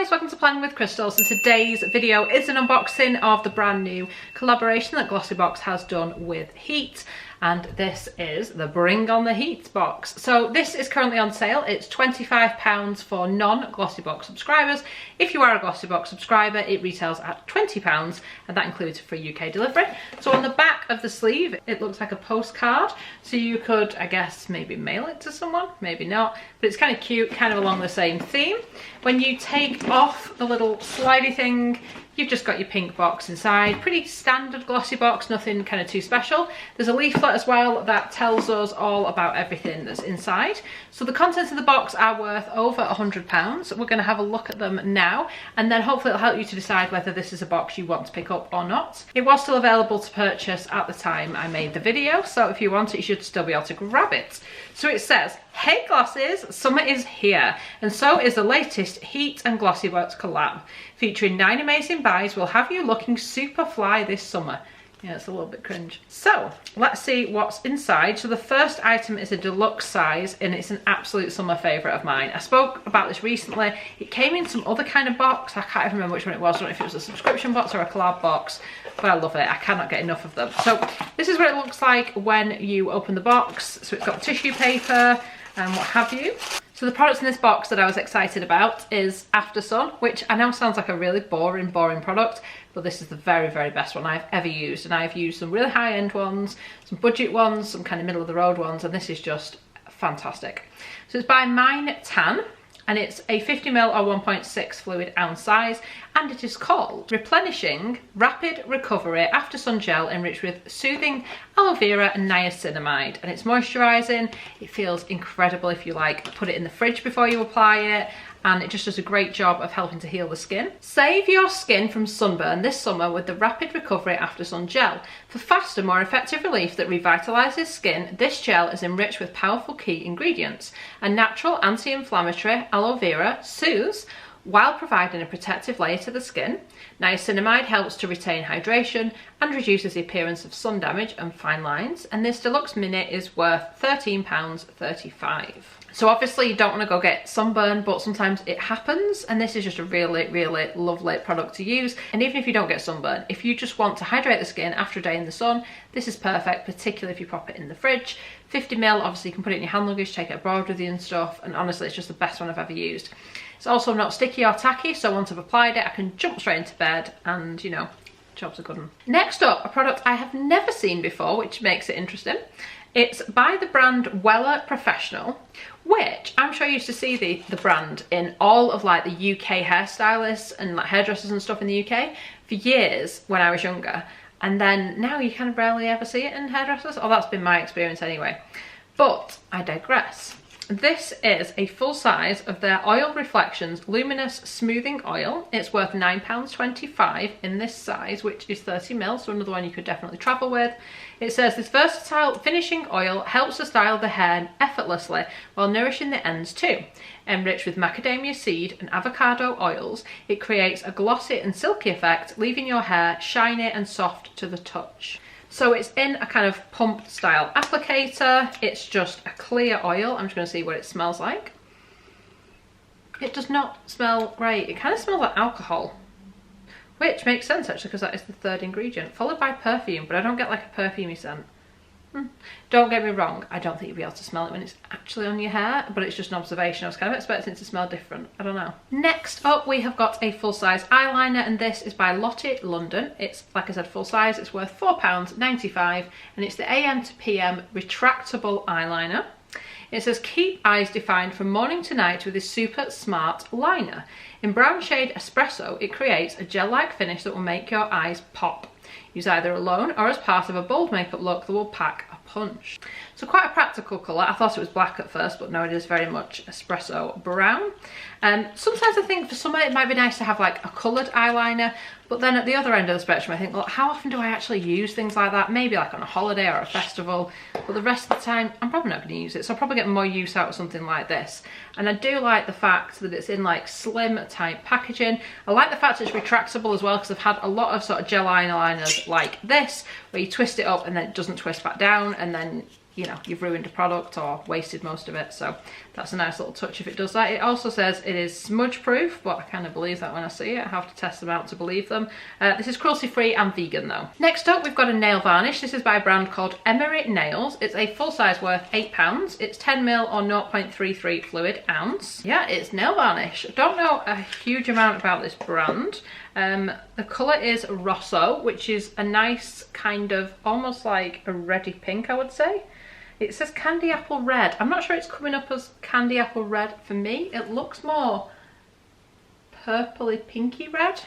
guys, welcome to Planning with Crystals, and today's video is an unboxing of the brand new collaboration that Glossybox has done with Heat, and this is the Bring on the Heat box. So this is currently on sale. It's £25 for non-Glossybox subscribers. If you are a Glossybox subscriber, it retails at £20, and that includes free UK delivery. So on the back of the sleeve, it looks like a postcard, so you could, I guess, maybe mail it to someone, maybe not, but it's kind of cute, kind of along the same theme. When you take off the little slidey thing, you've just got your pink box inside. Pretty standard glossy box, nothing kind of too special. There's a leaflet as well that tells us all about everything that's inside. So the contents of the box are worth over £100. We're going to have a look at them now, and then hopefully it'll help you to decide whether this is a box you want to pick up or not. It was still available to purchase at the time I made the video, so if you want it, you should still be able to grab it. So it says, "Hey Glosses, summer is here, and so is the latest Heat and Glossybox collab. Featuring 9 amazing buys, we'll have you looking super fly this summer." Yeah, it's a little bit cringe. So let's see what's inside. So the first item is a deluxe size, and it's an absolute summer favourite of mine. I spoke about this recently. It came in some other kind of box. I can't even remember which one it was. I don't know if it was a subscription box or a collab box, but I love it. I cannot get enough of them. So this is what it looks like when you open the box. So it's got tissue paper and what have you. So the products in this box that I was excited about is After Sun, which I know sounds like a really boring product, but this is the very, very best one I've ever used. And I've used some really high-end ones, some budget ones, some kind of middle-of-the-road ones, and this is just fantastic. So it's by Mine Tan, and it's a 50ml or 1.6 fluid ounce size, and it is called Replenishing Rapid Recovery After Sun Gel enriched with soothing aloe vera and niacinamide. And it's moisturising. It feels incredible if you put it in the fridge before you apply it, and it just does a great job of helping to heal the skin. Save your skin from sunburn this summer with the Rapid Recovery After Sun Gel. For faster, more effective relief that revitalises skin, this gel is enriched with powerful key ingredients. A natural anti-inflammatory aloe vera soothes while providing a protective layer to the skin. Niacinamide helps to retain hydration and reduces the appearance of sun damage and fine lines. And this deluxe mini is worth £13.35. So obviously you don't want to go get sunburn, but sometimes it happens, and this is just a really, really lovely product to use. And even if you don't get sunburn, if you just want to hydrate the skin after a day in the sun, this is perfect, particularly if you pop it in the fridge. 50ml, obviously you can put it in your hand luggage, take it abroad with you and stuff, and honestly it's just the best one I've ever used. It's also not sticky or tacky, so once I've applied it, I can jump straight into bed and, you know, job's a good one. Next up, a product I have never seen before, which makes it interesting. It's by the brand Weller Professional, which I'm sure you used to see the brand in all of the UK hairstylists and hairdressers and stuff in the UK for years when I was younger. And then now you kind of rarely ever see it in hairdressers, or that's been my experience anyway. But I digress. This is a full size of their Oil Reflections Luminous Smoothing Oil. It's worth £9.25 in this size, which is 30ml, so another one you could definitely travel with. It says this versatile finishing oil helps to style the hair effortlessly while nourishing the ends too. Enriched with macadamia seed and avocado oils, it creates a glossy and silky effect, leaving your hair shiny and soft to the touch. So it's in a kind of pump style applicator. It's just a clear oil. I'm just going to see what it smells like. It does not smell great. It kind of smells like alcohol, which makes sense actually because that is the third ingredient, followed by perfume, but I don't get like a perfumey scent. Don't get me wrong, I don't think you'll be able to smell it when it's actually on your hair, but it's just an observation. I was kind of expecting it to smell different. I don't know. Next up, we have got a full-size eyeliner, and this is by Lottie London. It's, like I said, full size. It's worth £4.95, and it's the AM to PM retractable eyeliner. It says, keep eyes defined from morning to night with this super smart liner. In brown shade espresso, it creates a gel-like finish that will make your eyes pop. Use either alone or as part of a bold makeup look that will pack a punch. So quite a practical colour. I thought it was black at first, but no, it is very much espresso brown. Sometimes I think for summer it might be nice to have like a coloured eyeliner, but then at the other end of the spectrum I think, well, how often do I actually use things like that? Maybe like on a holiday or a festival, but the rest of the time I'm probably not going to use it, so I'll probably get more use out of something like this. And I do like the fact that it's in like slim type packaging. I like the fact it's retractable as well, because I've had a lot of sort of gel eyeliners like this where you twist it up and then it doesn't twist back down, and then you know, you've ruined a product or wasted most of it. So that's a nice little touch if it does that. It also says it is smudge proof, but I kind of believe that when I see it. I have to test them out to believe them. This is cruelty free and vegan though. Next up, we've got a nail varnish. This is by a brand called Emmerit Nails. It's a full size worth £8. It's 10ml or 0.33 fluid ounce. Yeah, it's nail varnish. Don't know a huge amount about this brand. The colour is Rosso, which is a nice kind of almost like a reddy pink, I would say. It says candy apple red. I'm not sure it's coming up as candy apple red for me. It looks more purpley pinky red.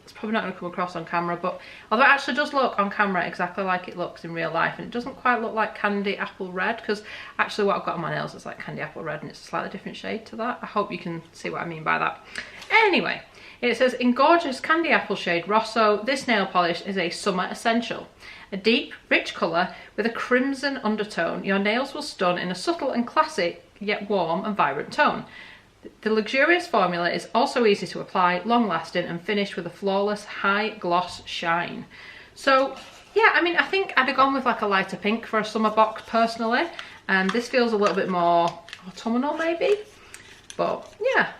It's probably not going to come across on camera, but although it actually does look on camera exactly like it looks in real life, and it doesn't quite look like candy apple red, because actually what I've got on my nails is like candy apple red and it's a slightly different shade to that. I hope you can see what I mean by that. Anyway, it says, in gorgeous candy apple shade Rosso, this nail polish is a summer essential. A deep, rich colour with a crimson undertone, your nails will stun in a subtle and classic, yet warm and vibrant tone. The luxurious formula is also easy to apply, long-lasting and finished with a flawless high gloss shine. So, yeah, I mean, I think I'd have gone with like a lighter pink for a summer box personally. This feels a little bit more autumnal maybe, but yeah.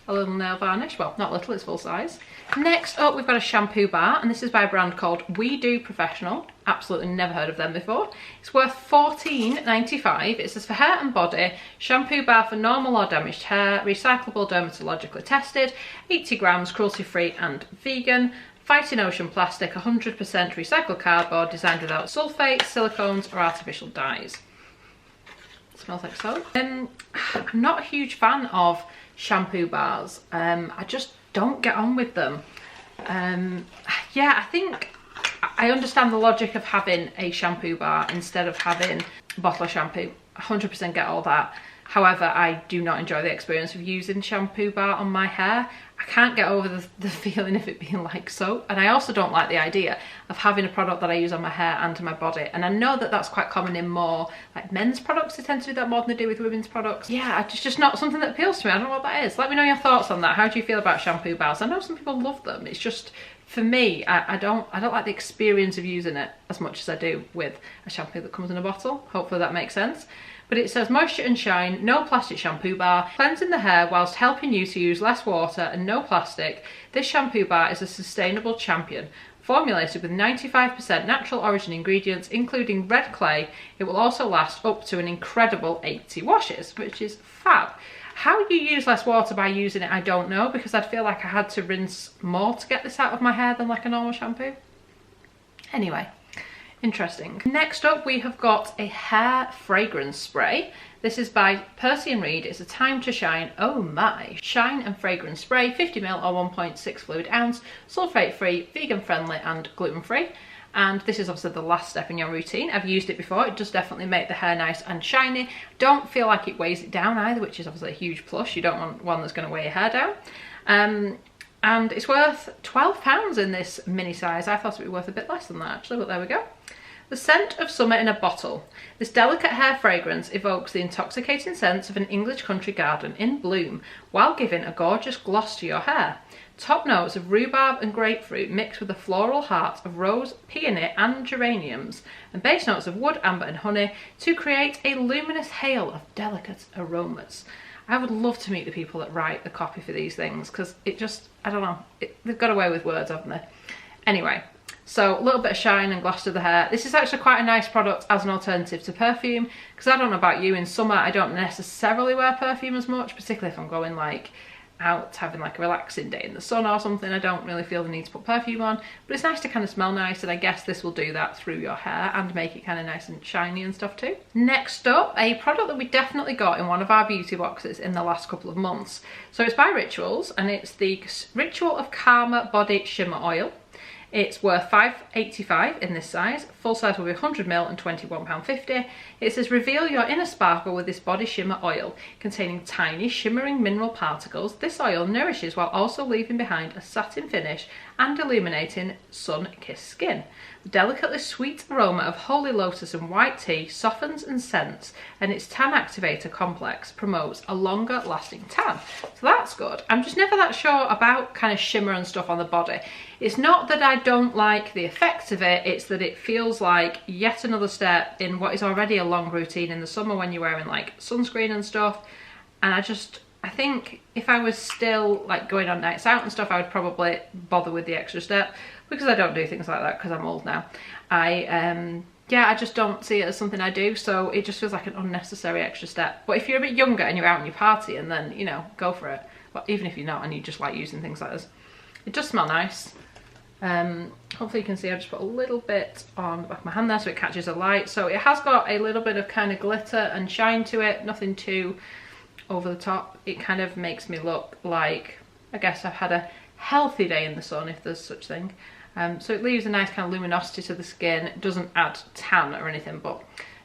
A little nail varnish, well, not little, it's full size. Next up, we've got a shampoo bar, and this is by a brand called We Do Professional. Absolutely never heard of them before. It's worth £14.95. It says for hair and body, shampoo bar for normal or damaged hair, recyclable, dermatologically tested, 80 grams, cruelty-free and vegan, fighting ocean plastic, 100% recycled cardboard, designed without sulfates, silicones or artificial dyes. It smells like soap. I'm not a huge fan of shampoo bars. I just don't get on with them. Yeah, I think I understand the logic of having a shampoo bar instead of having a bottle of shampoo. 100% get all that. However, I do not enjoy the experience of using shampoo bar on my hair. I can't get over the feeling of it being like soap, and I also don't like the idea of having a product that I use on my hair and to my body. And I know that that's quite common in more like men's products. They tend to do that more than they do with women's products. Yeah, it's just not something that appeals to me. I don't know what that is. Let me know your thoughts on that. How do you feel about shampoo bars? I know some people love them. It's just, for me, I don't like the experience of using it as much as I do with a shampoo that comes in a bottle. Hopefully that makes sense. But it says moisture and shine, no plastic shampoo bar, cleansing the hair whilst helping you to use less water and no plastic. This shampoo bar is a sustainable champion. Formulated with 95% natural origin ingredients, including red clay, it will also last up to an incredible 80 washes, which is fab. How you use less water by using it, I don't know, because I'd feel like I had to rinse more to get this out of my hair than like a normal shampoo. Anyway. Interesting. Next up, we have got a hair fragrance spray. This is by Percy & Reed. It's a Time to Shine, oh my, shine and fragrance spray, 50ml or 1.6 fluid ounce, sulfate free, vegan friendly and gluten free. And this is obviously the last step in your routine. I've used it before. It does definitely make the hair nice and shiny. Don't feel like it weighs it down either, which is obviously a huge plus. You don't want one that's going to weigh your hair down. And it's worth £12 in this mini size. I thought it'd be worth a bit less than that actually, but there we go. The scent of summer in a bottle. This delicate hair fragrance evokes the intoxicating scents of an English country garden in bloom, while giving a gorgeous gloss to your hair. Top notes of rhubarb and grapefruit mixed with a floral heart of rose, peony and geraniums, and base notes of wood, amber and honey to create a luminous hail of delicate aromas. I would love to meet the people that write the copy for these things, because it just, I don't know, they've got away with words, haven't they? Anyway. So a little bit of shine and gloss to the hair. This is actually quite a nice product as an alternative to perfume, because I don't know about you, in summer I don't necessarily wear perfume as much, particularly if I'm going like out having like a relaxing day in the sun or something. I don't really feel the need to put perfume on, but it's nice to kind of smell nice, and I guess this will do that through your hair and make it kind of nice and shiny and stuff too. Next up, a product that we definitely got in one of our beauty boxes in the last couple of months. So it's by Rituals, and it's the Ritual of Karma Body Shimmer Oil. It's worth £5.85 in this size. Full size will be 100ml and £21.50. It says reveal your inner sparkle with this body shimmer oil containing tiny shimmering mineral particles. This oil nourishes while also leaving behind a satin finish and illuminating sun-kissed skin. The delicately sweet aroma of holy lotus and white tea softens and scents, and its tan activator complex promotes a longer lasting tan. So that's good. I'm just never that sure about kind of shimmer and stuff on the body. It's not that I don't like the effect of it, it's that it feels like yet another step in what is already a long routine in the summer when you're wearing like sunscreen and stuff. And I think if I was still like going on nights out and stuff, I would probably bother with the extra step, because I don't do things like that because I'm old now. Yeah, I just don't see it as something I do, so it just feels like an unnecessary extra step. But if you're a bit younger and you're out and you party, and then, you know, go for it. Well, even if you're not and you just like using things like this. It does smell nice. Hopefully you can see I just put a little bit on the back of my hand there so it catches the light. So it has got a little bit of kind of glitter and shine to it, nothing too over the top. It kind of makes me look like, I guess I've had a healthy day in the sun, if there's such thing. So it leaves a nice kind of luminosity to the skin. It doesn't add tan or anything, but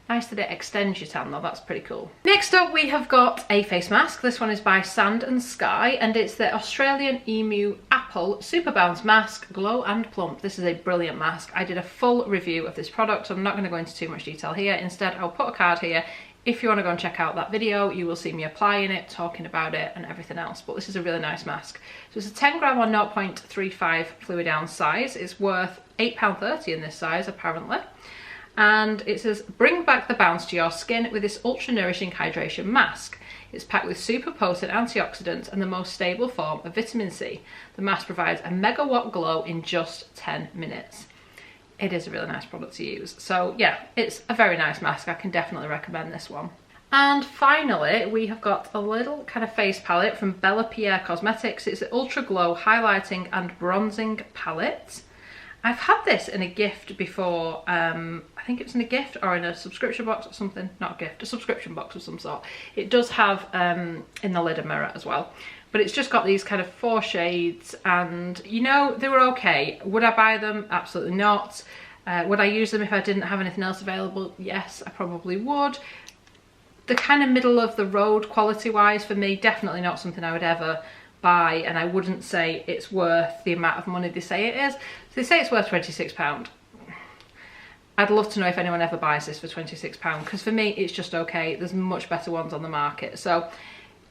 nice that it extends your tan though, that's pretty cool. Next up we have got a face mask. This one is by Sand and Sky, and it's the Australian Emu Apple Super Bounce Mask Glow and Plump. This is a brilliant mask. I did a full review of this product, so I'm not going to go into too much detail here. Instead, I'll put a card here. If you want to go and check out that video, you will see me applying it, talking about it and everything else. But this is a really nice mask. So it's a 10 gram or 0.35 fluid ounce size. It's worth £8.30 in this size apparently. And it says, bring back the bounce to your skin with this ultra nourishing hydration mask. It's packed with super potent antioxidants and the most stable form of vitamin C. The mask provides a megawatt glow in just 10 minutes. It is a really nice product to use. So yeah, it's a very nice mask. I can definitely recommend this one. And finally, we have got a little kind of face palette from Bella Pierre Cosmetics. It's the Ultra Glow Highlighting and Bronzing Palette. I've had this in a gift before. I think it was in a gift or in a subscription box or something. Not a gift, a subscription box of some sort. It does have in the lid a mirror as well. But it's just got these kind of 4 shades, and you know, they were okay. Would I buy them? Absolutely not. Would I use them if I didn't have anything else available? Yes, I probably would. The kind of middle of the road quality wise for me, definitely not something I would ever buy, and I wouldn't say it's worth the amount of money they say it is. So they say it's worth £26. I'd love to know if anyone ever buys this for £26, because for me it's just okay. There's much better ones on the market. So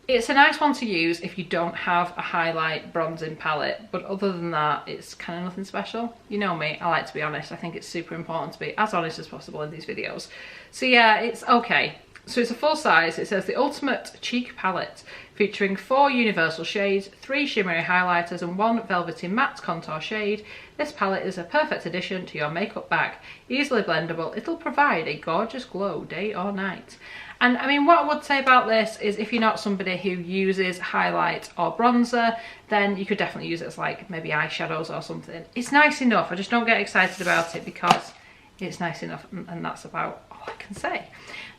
it's a nice one to use if you don't have a highlight bronzing palette, but other than that, it's kind of nothing special. You know me, I like to be honest. I think it's super important to be as honest as possible in these videos. So yeah, it's okay. So it's a full size. It says the ultimate cheek palette, featuring 4 universal shades, 3 shimmery highlighters and 1 velvety matte contour shade. This palette is a perfect addition to your makeup bag. Easily blendable, it'll provide a gorgeous glow day or night. And I mean, what I would say about this is if you're not somebody who uses highlight or bronzer, then you could definitely use it as like maybe eyeshadows or something. It's nice enough. I just don't get excited about it because it's nice enough, and that's about all I can say.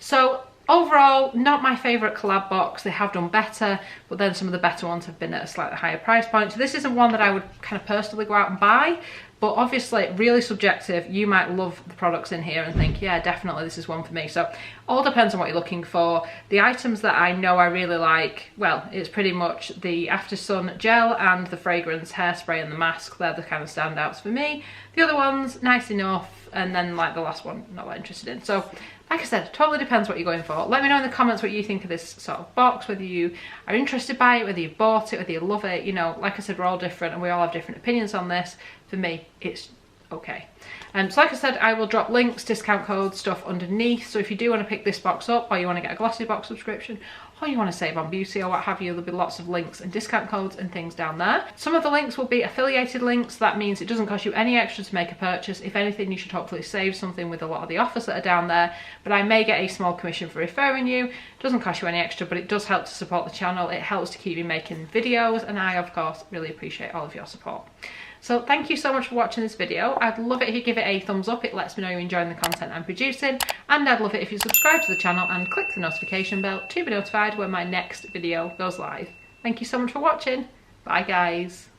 So overall, not my favourite collab box. They have done better, but then some of the better ones have been at a slightly higher price point. So this isn't one that I would kind of personally go out and buy, but obviously really subjective. You might love the products in here and think, yeah, definitely this is one for me. So all depends on what you're looking for. The items that I know I really like, well, it's pretty much the After Sun gel and the fragrance hairspray and the mask. They're the kind of standouts for me. The other ones, nice enough, and then like the last one, not that interested in. So like I said, totally depends what you're going for. Let me know in the comments what you think of this sort of box, whether you are interested by it, whether you bought it, whether you love it. You know, like I said, we're all different and we all have different opinions on this. For me, it's okay. So like I said, I will drop links, discount codes, stuff underneath. So if you do want to pick this box up, or you want to get a Glossybox subscription, or you want to save on beauty or what have you, there'll be lots of links and discount codes and things down there. Some of the links will be affiliated links. That means it doesn't cost you any extra to make a purchase. If anything, you should hopefully save something with a lot of the offers that are down there, but I may get a small commission for referring you. It doesn't cost you any extra, but it does help to support the channel. It helps to keep me making videos, and I of course really appreciate all of your support. So thank you so much for watching this video. I'd love it if you give it a thumbs up. It lets me know you're enjoying the content I'm producing. And I'd love it if you subscribe to the channel and click the notification bell to be notified when my next video goes live. Thank you so much for watching. Bye guys.